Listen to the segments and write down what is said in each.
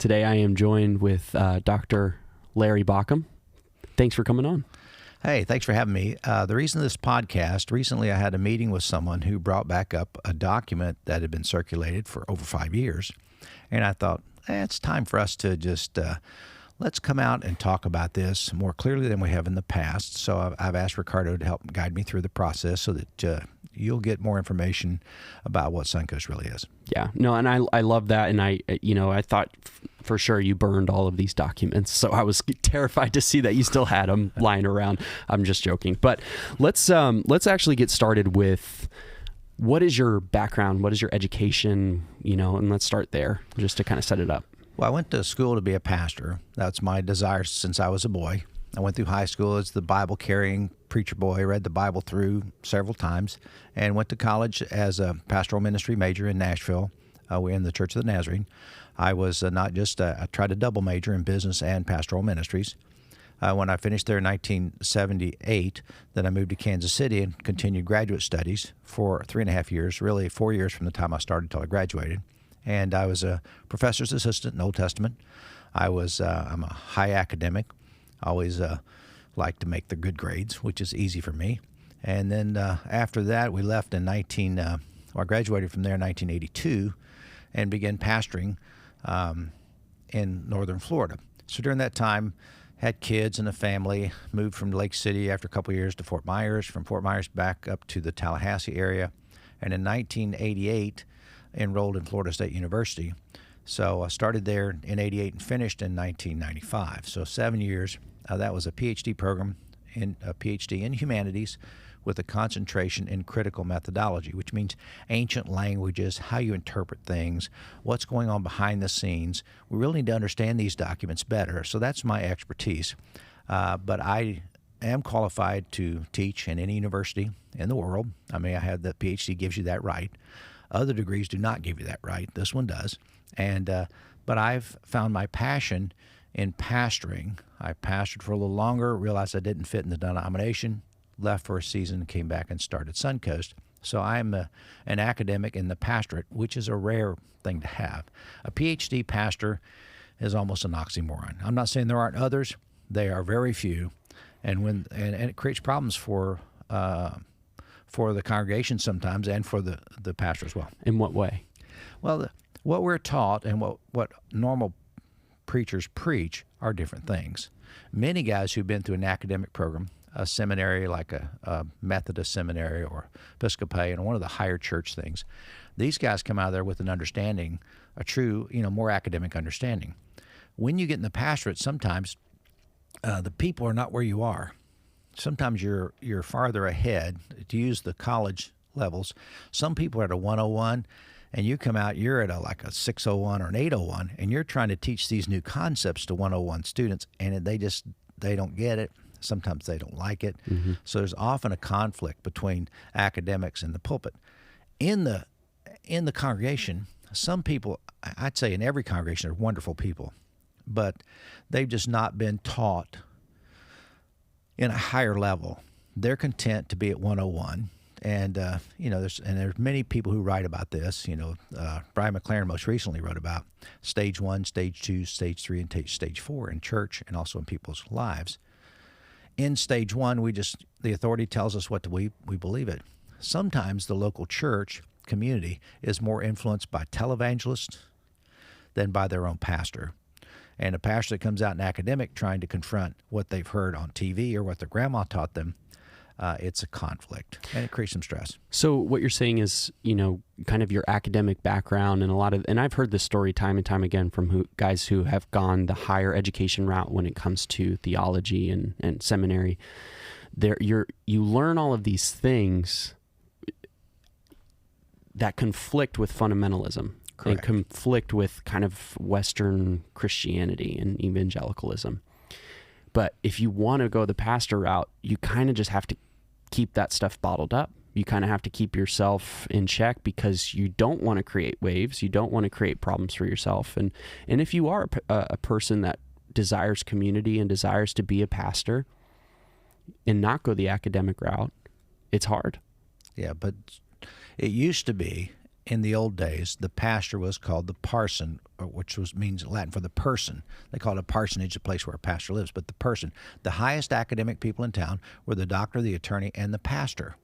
Today I am joined with Dr. Larry Bauckham. Thanks for coming on. Hey, thanks for having me. The reason of this podcast, recently I had a meeting with someone who brought back up a document that had been circulated for over 5 years. And I thought, it's time for us to just, let's come out and talk about this more clearly than we have in the past. So I've asked Ricardo to help guide me through the process so that you'll get more information about what Suncoast really is. Yeah, no, and I love that. And I thought for sure you burned all of these documents. So I was terrified to see that you still had them lying around. I'm just joking. But let's actually get started with what is your background? What is your education? And let's start there just to kind of set it up. Well, I went to school to be a pastor. That's my desire since I was a boy. I went through high school as the Bible-carrying preacher boy, read the Bible through several times, and went to college as a pastoral ministry major in Nashville. We're in the Church of the Nazarene. I was not just, I tried to double major in business and pastoral ministries. When I finished there in 1978, then I moved to Kansas City and continued graduate studies for 3.5 years, really 4 years from the time I started until I graduated. And I was a professor's assistant in Old Testament. I'm a high academic. Always like to make the good grades, which is easy for me. And then after that, we left in I graduated from there in 1982 and began pastoring in northern Florida. So during that time, had kids and a family, moved from Lake City after a couple of years to Fort Myers, from Fort Myers back up to the Tallahassee area. And in 1988, enrolled in Florida State University. So I started there in 88 and finished in 1995. So 7 years. That was a PhD program, a PhD in humanities with a concentration in critical methodology, which means ancient languages, how you interpret things, what's going on behind the scenes. We really need to understand these documents better. So that's my expertise. But I am qualified to teach in any university in the world. I mean, I have the PhD gives you that right. Other degrees do not give you that right. This one does. But I've found my passion in pastoring. I pastored for a little longer, realized I didn't fit in the denomination, left for a season, came back and started Suncoast. So I'm an academic in the pastorate, which is a rare thing to have. A PhD pastor is almost an oxymoron. I'm not saying there aren't others. They are very few. And it creates problems for the congregation sometimes and for the pastor as well. In what way? Well, what we're taught and what normal preachers preach are different things. Many guys who've been through an academic program, a seminary like a Methodist seminary or Episcopalian, or one of the higher church things, these guys come out of there with an understanding, a true, more academic understanding. When you get in the pastorate, sometimes the people are not where you are. Sometimes you're farther ahead. To use the college levels, some people are at a 101, and you come out, you're at like a 601 or an 801, and you're trying to teach these new concepts to 101 students, and they don't get it. Sometimes they don't like it. Mm-hmm. So there's often a conflict between academics and the pulpit. In the congregation, some people, I'd say in every congregation, are wonderful people, but they've just not been taught in a higher level. They're content to be at 101. And, there's many people who write about this. Brian McLaren most recently wrote about stage 1, stage 2, stage 3, and stage 4 in church and also in people's lives. In stage 1, the authority tells us what we believe it. Sometimes the local church community is more influenced by televangelists than by their own pastor. And a pastor that comes out in academic trying to confront what they've heard on TV or what their grandma taught them, it's a conflict, and it creates some stress. So what you're saying is, kind of your academic background and I've heard this story time and time again from guys who have gone the higher education route when it comes to theology and seminary. You learn all of these things that conflict with fundamentalism. Correct. And conflict with kind of Western Christianity and evangelicalism. But if you want to go the pastor route, you kind of just have to keep that stuff bottled up. You kind of have to keep yourself in check because you don't want to create waves. You don't want to create problems for yourself. And if you are a person that desires community and desires to be a pastor and not go the academic route, it's hard. Yeah, but it used to be, in the old days, the pastor was called the parson, which means Latin for the person. They called it a parsonage, the place where a pastor lives, but the person. The highest academic people in town were the doctor, the attorney, and the pastor.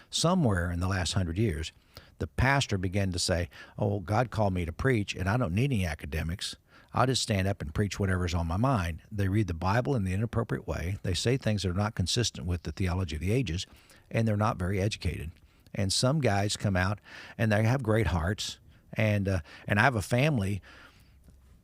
Somewhere in the last 100 years, the pastor began to say, oh, God called me to preach, and I don't need any academics. I'll just stand up and preach whatever's on my mind. They read the Bible in the inappropriate way. They say things that are not consistent with the theology of the ages, and they're not very educated. And some guys come out, and they have great hearts. And I have a family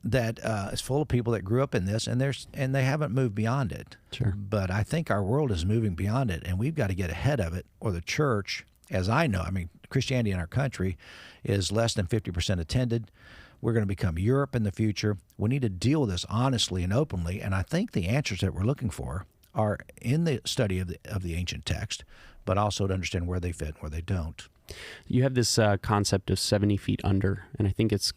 that is full of people that grew up in this, and they haven't moved beyond it. Sure. But I think our world is moving beyond it, and we've got to get ahead of it, or the church, as I know, I mean, Christianity in our country is less than 50% attended. We're going to become Europe in the future. We need to deal with this honestly and openly, and I think the answers that we're looking for are in the study of the ancient text, but also to understand where they fit and where they don't. You have this concept of 70 feet under, and I think it's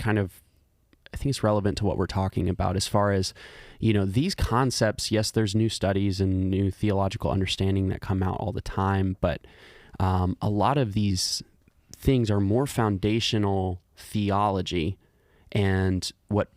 relevant to what we're talking about as far as, these concepts. Yes, there's new studies and new theological understanding that come out all the time, but a lot of these things are more foundational theology, and what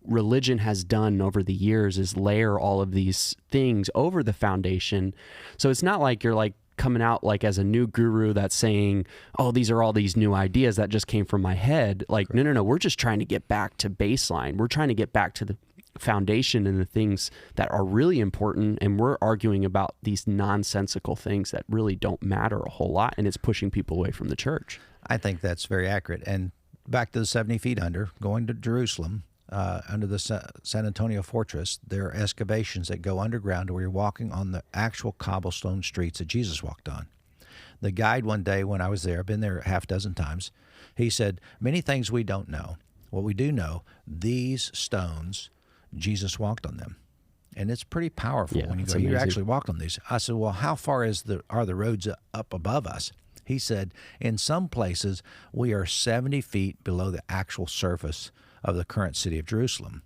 religion has done over the years is layer all of these things over the foundation. So it's not like you're like coming out like as a new guru that's saying, oh, these are all these new ideas that just came from my head. Like, no, we're just trying to get back to baseline. We're trying to get back to the foundation and the things that are really important, and we're arguing about these nonsensical things that really don't matter a whole lot, and it's pushing people away from the church. I think that's very accurate. And back to the 70 feet under, going to Jerusalem, under the San Antonio fortress, there are excavations that go underground where you're walking on the actual cobblestone streets that Jesus walked on. The guide one day when I was there, I've been there half a dozen times, he said, many things we don't know. What we do know, these stones, Jesus walked on them. And it's pretty powerful when you go, you actually walked on these. I said, well, how far are the roads up above us? He said, in some places, we are 70 feet below the actual surface of the current city of Jerusalem.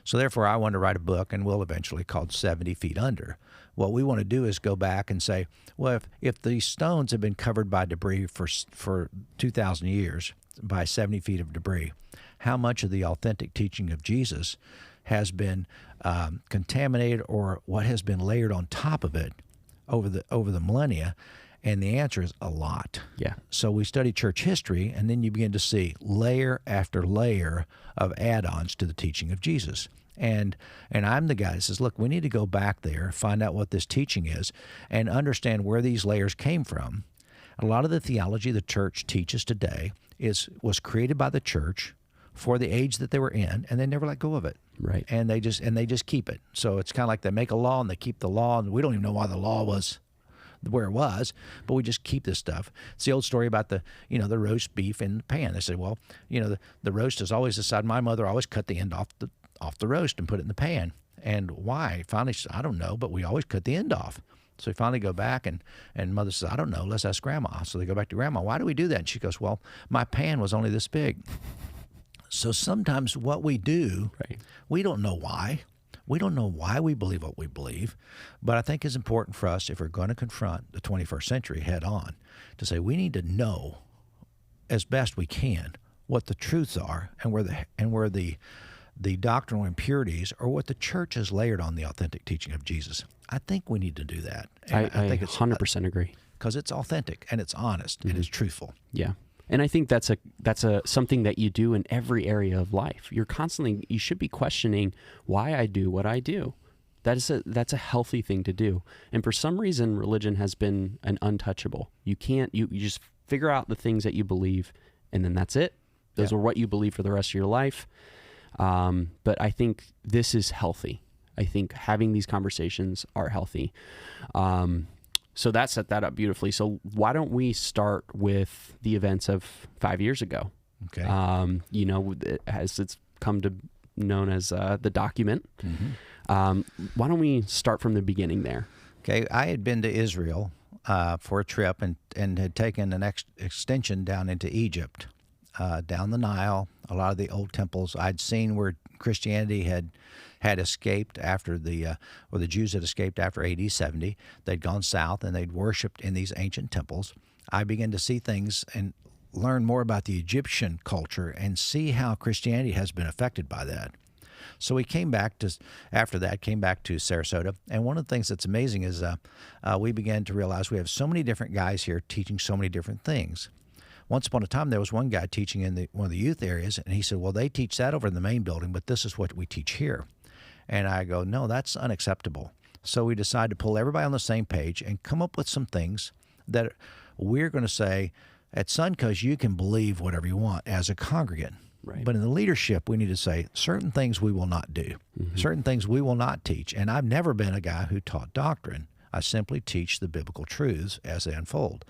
So therefore, I want to write a book, and will eventually, called 70 Feet Under. What we want to do is go back and say, well, if these stones have been covered by debris for 2,000 years, by 70 feet of debris, how much of the authentic teaching of Jesus has been contaminated, or what has been layered on top of it over the millennia? And the answer is a lot. Yeah. So we study church history, and then you begin to see layer after layer of add-ons to the teaching of Jesus. And I'm the guy that says, look, we need to go back there, find out what this teaching is, and understand where these layers came from. A lot of the theology the church teaches today was created by the church for the age that they were in, and they never let go of it. Right. And they just keep it. So it's kind of like they make a law and they keep the law, and we don't even know why the law was where it was, but we just keep this stuff. It's the old story about the roast beef in the pan. They say, well, the roast is always the side. My mother always cut the end off the roast and put it in the pan. And why? Finally, she said, I don't know, but we always cut the end off. So we finally go back, and mother says, I don't know, let's ask grandma. So they go back to grandma. Why do we do that? And she goes, well, my pan was only this big. So sometimes what we do, right, we don't know why. We don't know why we believe what we believe, but I think it's important for us, if we're going to confront the 21st century head on, to say we need to know as best we can what the truths are, and where the doctrinal impurities, or what the church has layered on the authentic teaching of Jesus. I think we need to do that. And I think it's 100% agree, because it's authentic and it's honest. Mm-hmm. It is truthful. Yeah. And I think that's something that you do in every area of life. You should be questioning why I do what I do. That's a healthy thing to do. And for some reason, religion has been an untouchable. You just figure out the things that you believe, and then that's it. Those are what you believe for the rest of your life. But I think this is healthy. I think having these conversations are healthy. So that set that up beautifully. So why don't we start with the events of 5 years ago? Okay. As it's come to known as the document. Mm-hmm. Why don't we start from the beginning there? Okay. I had been to Israel for a trip, and had taken an extension down into Egypt, down the Nile. A lot of the old temples I'd seen where Christianity had escaped after the Jews had escaped after AD 70. They'd gone south, and they'd worshipped in these ancient temples. I began to see things, and learn more about the Egyptian culture and see how Christianity has been affected by that. So we came back to Sarasota, and one of the things that's amazing is we began to realize we have so many different guys here teaching so many different things. Once upon a time, there was one guy teaching in one of the youth areas, and he said, well, they teach that over in the main building, but this is what we teach here. And I go, no, that's unacceptable. So we decided to pull everybody on the same page and come up with some things that we're going to say, at Suncoast, you can believe whatever you want as a congregant. Right. But in the leadership, we need to say certain things we will not do, certain things we will not teach. And I've never been a guy who taught doctrine. I simply teach the biblical truths as they unfold.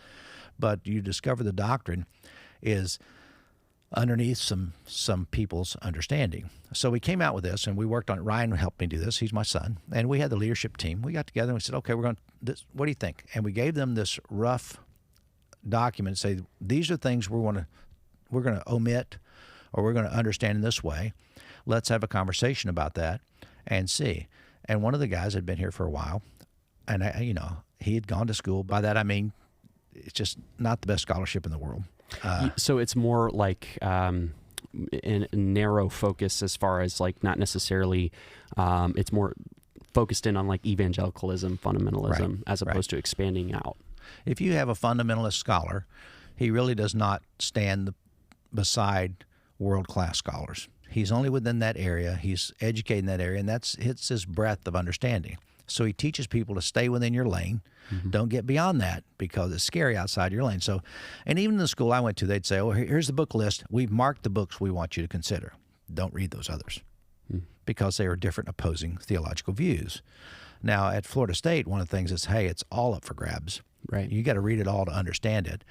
But you discover the doctrine is underneath some people's understanding. So we came out with this, and we worked on it. Ryan helped me do this. He's my son. And we had the leadership team. We got together and we said, okay, we're going to this. What do you think? And we gave them this rough document, say these are things we're going to omit or we're going to understand in this way. Let's have a conversation about that and see. And one of the guys had been here for a while, and he had gone to school. By that I mean it's just not the best scholarship in the world. So it's more like in narrow focus as far as like not necessarily. It's more focused in on like evangelicalism, fundamentalism, as opposed to expanding out. If you have a fundamentalist scholar, he really does not stand beside world-class scholars. He's only within that area. He's educated in that area, and it's his breadth of understanding. So he teaches people to stay within your lane. Don't get beyond that because it's scary outside your lane. So, and even in the school I went to, they'd say, oh, here's the book list. We've marked the books we want you to consider. Don't read those others because they are different opposing theological views. Now, at Florida State, one of the things is, hey, it's all up for grabs. Right. You got to read it all to understand it.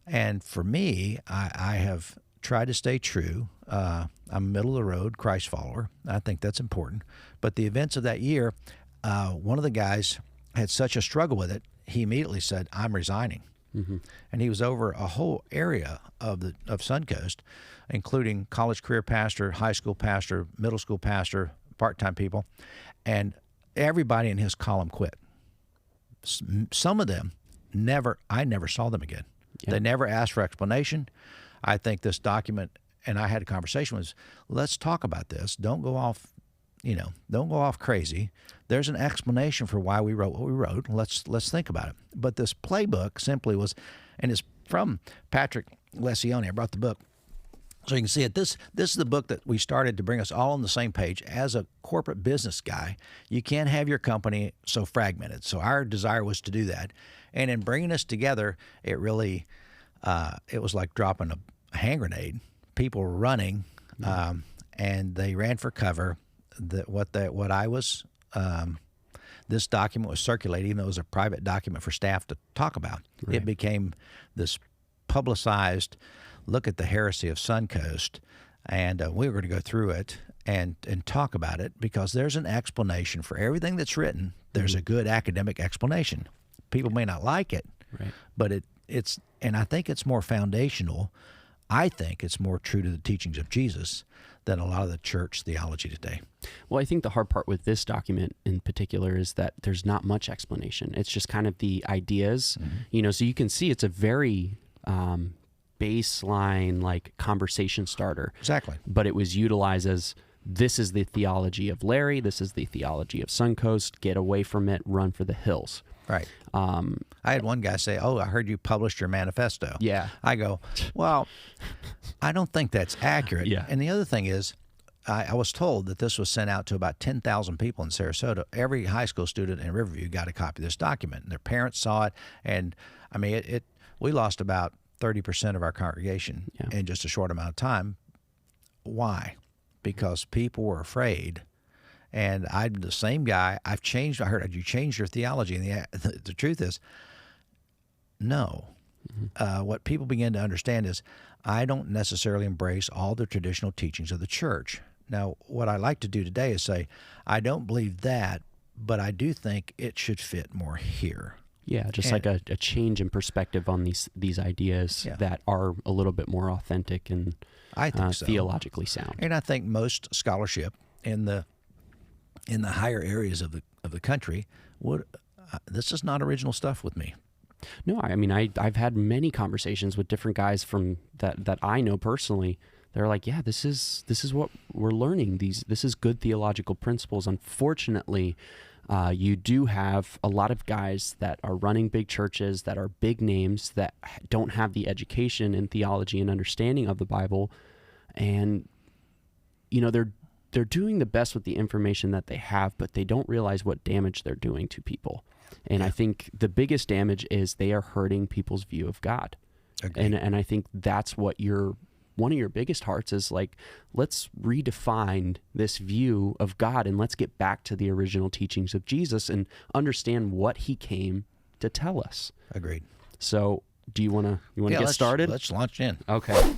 And for me, I have tried to stay true. I'm a middle-of-the-road Christ follower. I think that's important. But the events of that year, one of the guys had such a struggle with it, he immediately said, I'm resigning. And he was over a whole area of Suncoast, including college career pastor, high school pastor, middle school pastor, part-time people, and everybody in his column quit. Some of them I never saw them again. Yep. They never asked for explanation. I think this document, and I had a conversation, was let's talk about this. Don't go off, don't go off crazy. There's an explanation for why we wrote what we wrote. Let's think about it. But this playbook simply was, and it's from Patrick Lencioni. I brought the book. So you can see it. This is the book that we started to bring us all on the same page. As a corporate business guy, you can't have your company so fragmented. So our desire was to do that. And in bringing us together, it really, it was like dropping a hand grenade. People were running, and they ran for cover. This document was circulated, even though it was a private document for staff to talk about. Right. It became this publicized look at the heresy of Suncoast, and we were going to go through it and talk about it because there's an explanation for everything that's written. There's a good academic explanation. People may not like it, right, but it's and I think it's more foundational. I think it's more true to the teachings of Jesus than a lot of the church theology today. Well, I think the hard part with this document in particular is that there's not much explanation. It's just kind of the ideas, so you can see it's a very baseline like conversation starter. Exactly. But it was utilized as this is the theology of Larry, this is the theology of Suncoast, get away from it, run for the hills. Right. I had one guy say, oh, I heard you published your manifesto. Yeah. I go, well, I don't think that's accurate. Yeah. And the other thing is, I was told that this was sent out to about 10,000 people in Sarasota. Every high school student in Riverview got a copy of this document, and their parents saw it. And I mean, we lost about 30% of our congregation in just a short amount of time. Why? Because people were afraid. And I'm the same guy. I heard you changed your theology. And the truth is, no. What people begin to understand is I don't necessarily embrace all the traditional teachings of the church. Now, what I like to do today is say, I don't believe that, but I do think it should fit more here. Yeah, just like a change in perspective on these ideas that are a little bit more authentic and I think so. Theologically sound. And I think most scholarship in the higher areas of the country this is not original stuff with me. No, I mean, I've had many conversations with different guys from that I know personally. They're like, yeah, this is what we're learning. This is good theological principles. Unfortunately, you do have a lot of guys that are running big churches, that are big names, that don't have the education in theology and understanding of the Bible, and they're doing the best with the information that they have, but they don't realize what damage they're doing to people. And I think the biggest damage is they are hurting people's view of God. Agreed. And I think that's what one of your biggest hearts is, like, let's redefine this view of God and let's get back to the original teachings of Jesus and understand what he came to tell us. Agreed. So do you want to get started? Let's launch in. Okay.